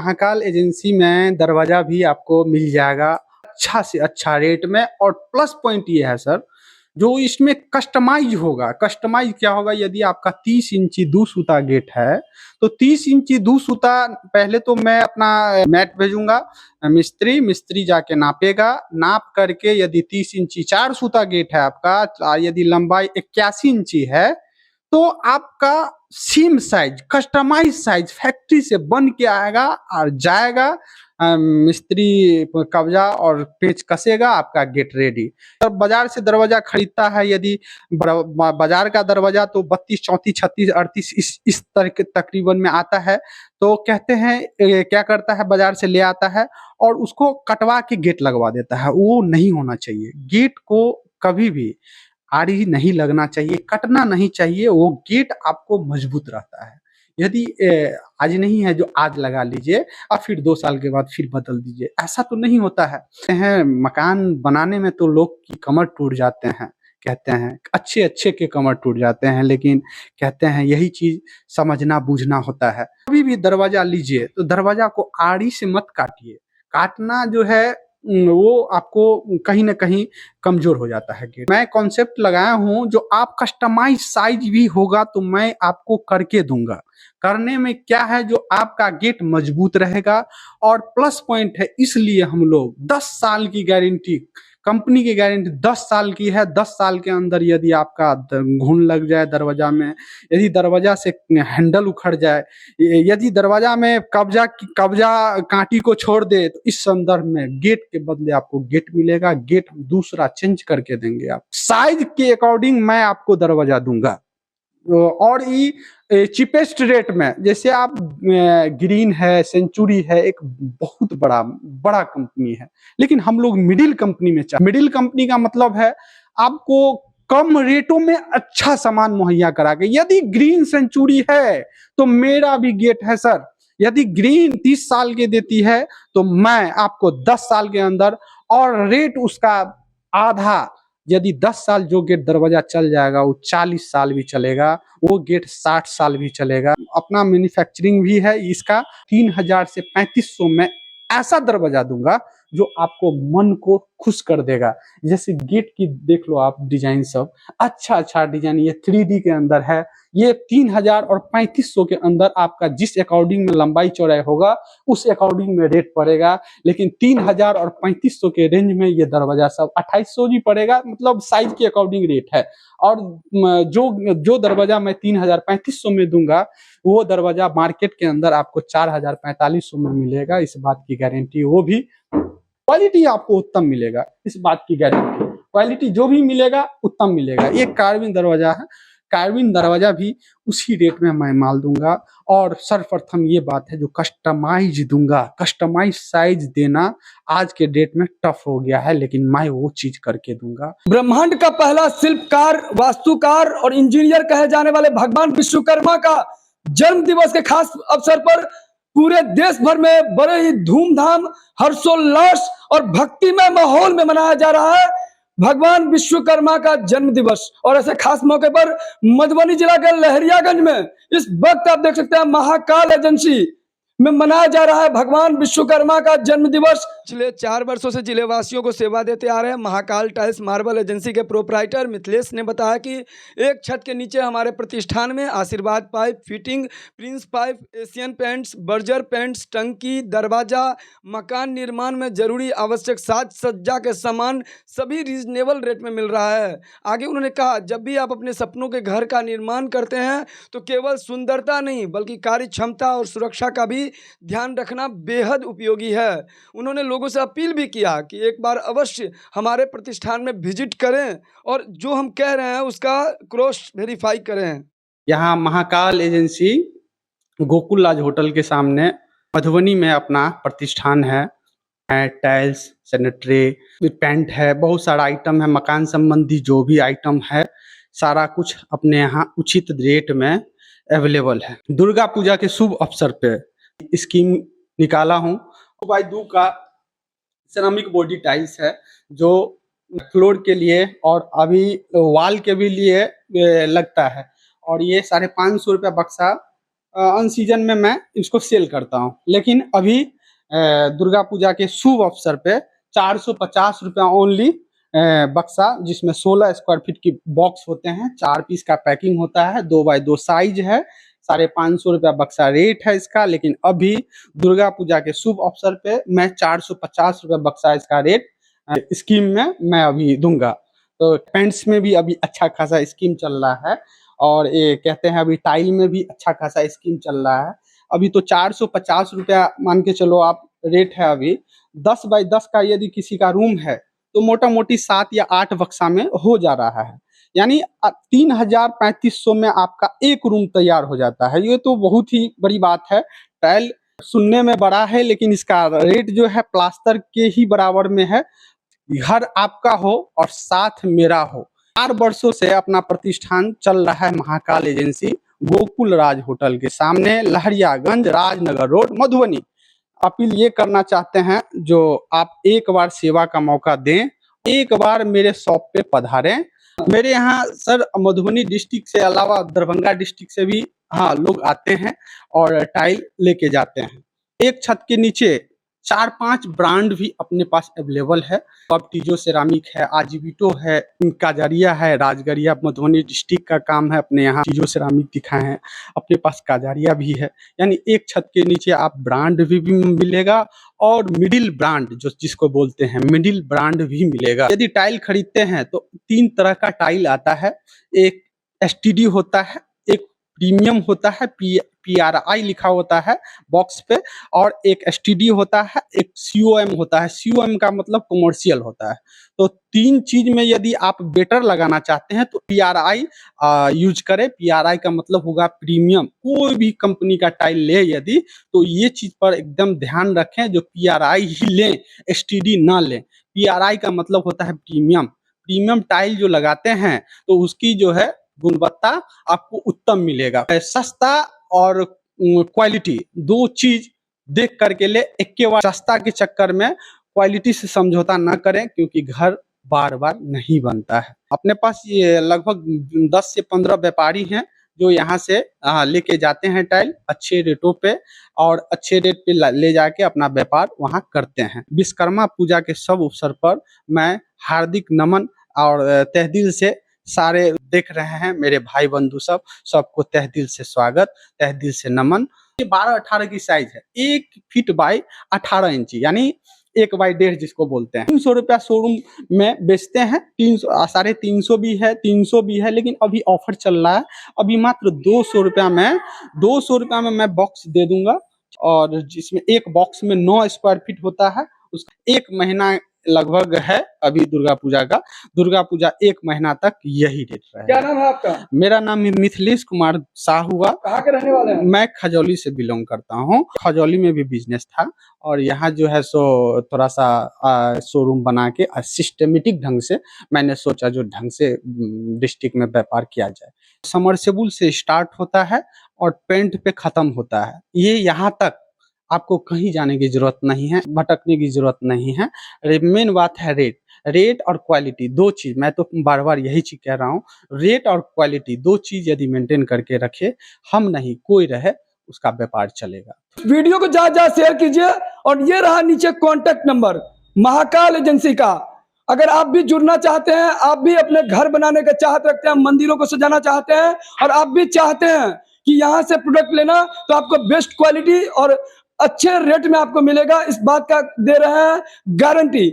Mahakal agency में दरवाजा भी आपको मिल जाएगा अच्छा से अच्छा रेट में। और प्लस पॉइंट ये है सर, जो इसमें कस्टमाइज होगा। कस्टमाइज क्या होगा, यदि आपका 30 इंची दूसूता गेट है तो 30 इंची दूसूता पहले तो मैं अपना मैट भेजूंगा, मिस्त्री जाके नापेगा, नाप करके यदि 30 इंची 4 सूता गेट है आपका, यदि लंबाई 81 इंची है तो आपका सीम साइज कस्टमाइज साइज फैक्ट्री से बन के आएगा और जाएगा, मिस्त्री कब्जा और पेच कसेगा, आपका गेट रेडी। तो बाजार से दरवाजा खरीदता है, यदि बाजार का दरवाजा तो 32, 34, 36, 38 इस तरह के तकरीबन में आता है। तो कहते हैं क्या करता है, बाजार से ले आता है और उसको कटवा के गेट लगवा देता है। वो नहीं होना चाहिए। गेट को कभी भी आड़ी नहीं लगना चाहिए, कटना नहीं चाहिए। वो गेट आपको मजबूत रहता है। यदि आज नहीं है जो आज लगा लीजिए और फिर 2 साल के बाद फिर बदल दीजिए, ऐसा तो नहीं होता है। मकान बनाने में तो लोग की कमर टूट जाते हैं, कहते हैं अच्छे अच्छे के कमर टूट जाते हैं, लेकिन कहते हैं यही चीज समझना बूझना होता है। कभी भी दरवाजा लीजिए तो दरवाजा को आड़ी से मत काटिए। काटना जो है वो आपको कहीं ना कहीं कमजोर हो जाता है गेट। मैं कॉन्सेप्ट लगाया हूँ, जो आप कस्टमाइज साइज भी होगा तो मैं आपको करके दूंगा। करने में क्या है, जो आपका गेट मजबूत रहेगा। और प्लस पॉइंट है, इसलिए हम लोग 10 साल की गारंटी, कंपनी की गारंटी 10 साल की है। 10 साल के अंदर यदि आपका घुन लग जाए दरवाजा में, यदि दरवाजा से हैंडल उखड़ जाए, यदि दरवाजा में कब्जा कांटी को छोड़ दे, तो इस संदर्भ में गेट के बदले आपको गेट मिलेगा। गेट दूसरा चेंज करके देंगे आप। साइज के अकॉर्डिंग मैं आपको दरवाजा दूंगा। और ये चीपेस्ट रेट में, जैसे आप ग्रीन है, सेंचुरी है, एक बहुत बड़ा कंपनी है, लेकिन हम लोग मिडिल कंपनी में मिडिल कंपनी का मतलब है आपको कम रेटों में अच्छा सामान मुहैया करा के। यदि ग्रीन सेंचुरी है तो मेरा भी गेट है सर। यदि ग्रीन 30 साल के देती है तो मैं आपको 10 साल के अंदर, और रेट उसका आधा, यदि 10 साल जो गेट दरवाजा चल जाएगा वो 40 साल भी चलेगा, वो गेट 60 साल भी चलेगा। अपना मैन्युफैक्चरिंग भी है इसका। 3000 से 3500 में ऐसा दरवाजा दूंगा जो आपको मन को खुश कर देगा। जैसे गेट की देख लो आप डिजाइन, सब अच्छा डिजाइन, ये 3D के अंदर है। ये 3000 और 3500 के अंदर आपका जिस अकॉर्डिंग में लंबाई चौड़ाई होगा उस अकॉर्डिंग में रेट पड़ेगा। लेकिन 3000 और 3500 के रेंज में ये दरवाजा सब 2800 ही पड़ेगा, मतलब साइज के अकॉर्डिंग रेट है। और जो दरवाजा मैं 3000 3500 में दूंगा, वो दरवाजा मार्केट के अंदर आपको 4000 4500 में मिलेगा। इस बात की गारंटी। वो भी क्वालिटी आपको उत्तम मिलेगा, इस बात की गारंटी। क्वालिटी जो भी मिलेगा उत्तम मिलेगा। ये कार्बिन दरवाजा है, कार्बिन दरवाजा भी उसी रेट में मैं माल दूंगा। और सर्वप्रथम ये बात है, जो कस्टमाइज दूंगा, कस्टमाइज साइज देना आज के डेट में टफ हो गया है, लेकिन मैं वो चीज करके दूंगा। ब्रह्मांड का पहला शिल्पकार, वास्तुकार और इंजीनियर कहे जाने वाले भगवान विश्वकर्मा का जन्म दिवस के खास अवसर पर पूरे देश भर में बड़े ही धूमधाम, हर्षोल्लास और भक्तिमय माहौल में मनाया जा रहा है भगवान विश्वकर्मा का जन्म दिवस। और ऐसे खास मौके पर मधुबनी जिला के लहरियागंज में इस वक्त आप देख सकते हैं महाकाल एजेंसी में मनाया जा रहा है भगवान विश्वकर्मा का जन्म दिवस। पिछले 4 वर्षों से जिले वासियों को सेवा देते आ रहे हैं महाकाल टाइल्स मार्बल एजेंसी के प्रोप्राइटर मिथिलेश ने बताया कि एक छत के नीचे हमारे प्रतिष्ठान में आशीर्वाद pipe fitting, Prince pipe, Asian paints, Berger paints, टंकी, दरवाजा, मकान निर्माण में जरूरी आवश्यक साज सज्जा के सामान सभी रीजनेबल रेट में मिल रहा है। आगे उन्होंने कहा, जब भी आप अपने सपनों के घर का निर्माण करते हैं तो केवल सुंदरता नहीं बल्कि कार्य क्षमता और सुरक्षा का भी ध्यान रखना बेहद उपयोगी है। उन्होंने लोगों से अपील भी किया कि एक बार अवश्य हमारे प्रतिष्ठान में विजिट करें और जो हम कह रहे हैं उसका क्रॉस वेरीफाई करें। यहाँ महाकाल एजेंसी गोकुल लाज होटल के सामने मधुबनी में अपना प्रतिष्ठान है। टाइल्स, सैनिटरी, पेंट है, बहुत सारा आइटम है। मकान संबंधी जो भी आइटम है सारा कुछ अपने यहाँ उचित रेट में अवेलेबल है। दुर्गा पूजा के शुभ अवसर पे स्कीम निकाला हूँ। 2x2 का सेरामिक बॉडी टाइल्स है, जो फ्लोर के लिए और अभी वॉल के भी लिए लगता है। और ये 550 रुपया बक्सा अन सीजन में मैं इसको सेल करता हूँ। लेकिन अभी दुर्गा पूजा के शुभ अवसर पे 450 रुपया ओनली बक्सा, जिसमें 16 स्क्वायर फीट की बॉक्स होते हैं, 4 पीस का पैकिंग होता है, 2x2 साइज है, 550 रुपया बक्सा रेट है इसका। लेकिन अभी दुर्गा पूजा के शुभ अवसर पे मैं 450 रुपया बक्सा इसका रेट स्कीम में मैं अभी दूंगा। तो पेंट्स में भी अभी अच्छा खासा स्कीम चल रहा है, और ये कहते हैं अभी टाइल में भी अच्छा खासा स्कीम चल रहा है। अभी तो 450 रुपया मान के चलो आप रेट है अभी। 10x10 का यदि किसी का रूम है तो मोटा मोटी 7 या 8 बक्सा में हो जा रहा है, यानी 3,3500 में आपका एक रूम तैयार हो जाता है। ये तो बहुत ही बड़ी बात है। टाइल सुनने में बड़ा है, लेकिन इसका रेट जो है प्लास्टर के ही बराबर में है। घर आपका हो और साथ मेरा हो। 4 वर्षों से अपना प्रतिष्ठान चल रहा है महाकाल एजेंसी, गोकुल राज होटल के सामने, लहरियागंज, राजनगर रोड, मधुबनी। अपील ये करना चाहते हैं, जो आप एक बार सेवा का मौका दें, एक बार मेरे शॉप पे पधारें। मेरे यहाँ सर मधुबनी डिस्ट्रिक्ट से अलावा दरभंगा डिस्ट्रिक्ट से भी लोग आते हैं और टाइल लेके जाते हैं। एक छत के नीचे 4-5 ब्रांड भी अपने पास अवेलेबल है। अब टीजो सेरामिक है, आजीविटो है, काजरिया है, राजगरिया मधुबनी डिस्ट्रिक्ट का काम है। अपने यहाँ टीजो सेरामिक दिखाए हैं, अपने पास काजरिया भी है। यानी एक छत के नीचे आप ब्रांड भी मिलेगा, और मिडिल ब्रांड जिसको बोलते हैं मिडिल ब्रांड भी मिलेगा। यदि टाइल खरीदते हैं तो 3 तरह का टाइल आता है। एक एसटीडी होता है, एक प्रीमियम होता है, PRI लिखा होता है बॉक्स पे, और एक एसटीडी होता है, एक COM होता है। COM का मतलब कमर्शियल होता है। तो 3 चीज में यदि आप बेटर लगाना चाहते हैं तो PRI यूज करें। PRI का मतलब होगा प्रीमियम। कोई भी कंपनी का टाइल ले यदि, तो ये चीज पर एकदम ध्यान रखें, जो PRI ही लें, एसटीडी ना लें। PRI का मतलब होता है प्रीमियम। प्रीमियम टाइल जो लगाते हैं तो उसकी जो है गुणवत्ता आपको उत्तम मिलेगा। सस्ता और क्वालिटी 2 चीज देख करके ले। एक के बार सस्ता के चक्कर में क्वालिटी से समझौता ना करें, क्योंकि घर बार बार नहीं बनता है। अपने पास ये लगभग 10 से 15 व्यापारी हैं जो यहाँ से लेके जाते हैं टाइल अच्छे रेटों पे, और अच्छे रेट पे ले जाके अपना व्यापार वहाँ करते हैं। विश्वकर्मा पूजा के सब अवसर पर मैं हार्दिक नमन और तहे दिल से सारे देख रहे हैं मेरे भाई बंधु सबको तहे दिल से स्वागत, तहे दिल से नमन। ये 12-18 की साइज है, 1 फीट बाई 18 इंची, यानी 1/1.5 जिसको बोलते हैं। 300 रुपया शोरूम में बेचते हैं, 300 भी है, 300 भी है, लेकिन अभी ऑफर चल रहा है। अभी मात्र 200 रुपया में मैं बॉक्स दे दूंगा, और जिसमें एक बॉक्स में 9 स्क्वायर फीट होता है। उसका 1 महीना लगभग है अभी दुर्गा पूजा का। दुर्गा पूजा 1 महीना तक यही रेट रहेगा। क्या नाम है आपका? मेरा नाम मिथिलेश कुमार शाह हुआ। कहाँ के रहने वाले हैं? मैं खजौली से बिलोंग करता हूँ। खजौली में भी बिजनेस था, और यहाँ जो है सो थोड़ा सा शोरूम बना के सिस्टमेटिक ढंग से मैंने सोचा जो ढंग से डिस्ट्रिक्ट में व्यापार किया जाए। समरसेबुल से स्टार्ट होता है और पेंट पे खत्म होता है। ये यहाँ तक आपको कहीं जाने की जरूरत नहीं है, भटकने की जरूरत नहीं है। मेन बात है रेट और क्वालिटी, 2 चीज। मैं तो बार बार यही चीज कह रहा हूँ, रेट और क्वालिटी 2 चीज यदि मेंटेन करके रखे, हम नहीं कोई रहे, उसका व्यापार चलेगा। वीडियो को ज्यादा शेयर कीजिए, और ये रहा नीचे कॉन्टेक्ट नंबर महाकाल एजेंसी का। अगर आप भी जुड़ना चाहते हैं, आप भी अपने घर बनाने का चाहत रखते हैं, मंदिरों को सजाना चाहते हैं, और आप भी चाहते हैं कि यहाँ से प्रोडक्ट लेना, तो आपको बेस्ट क्वालिटी और अच्छे रेट में आपको मिलेगा, इस बात का दे रहे हैं गारंटी।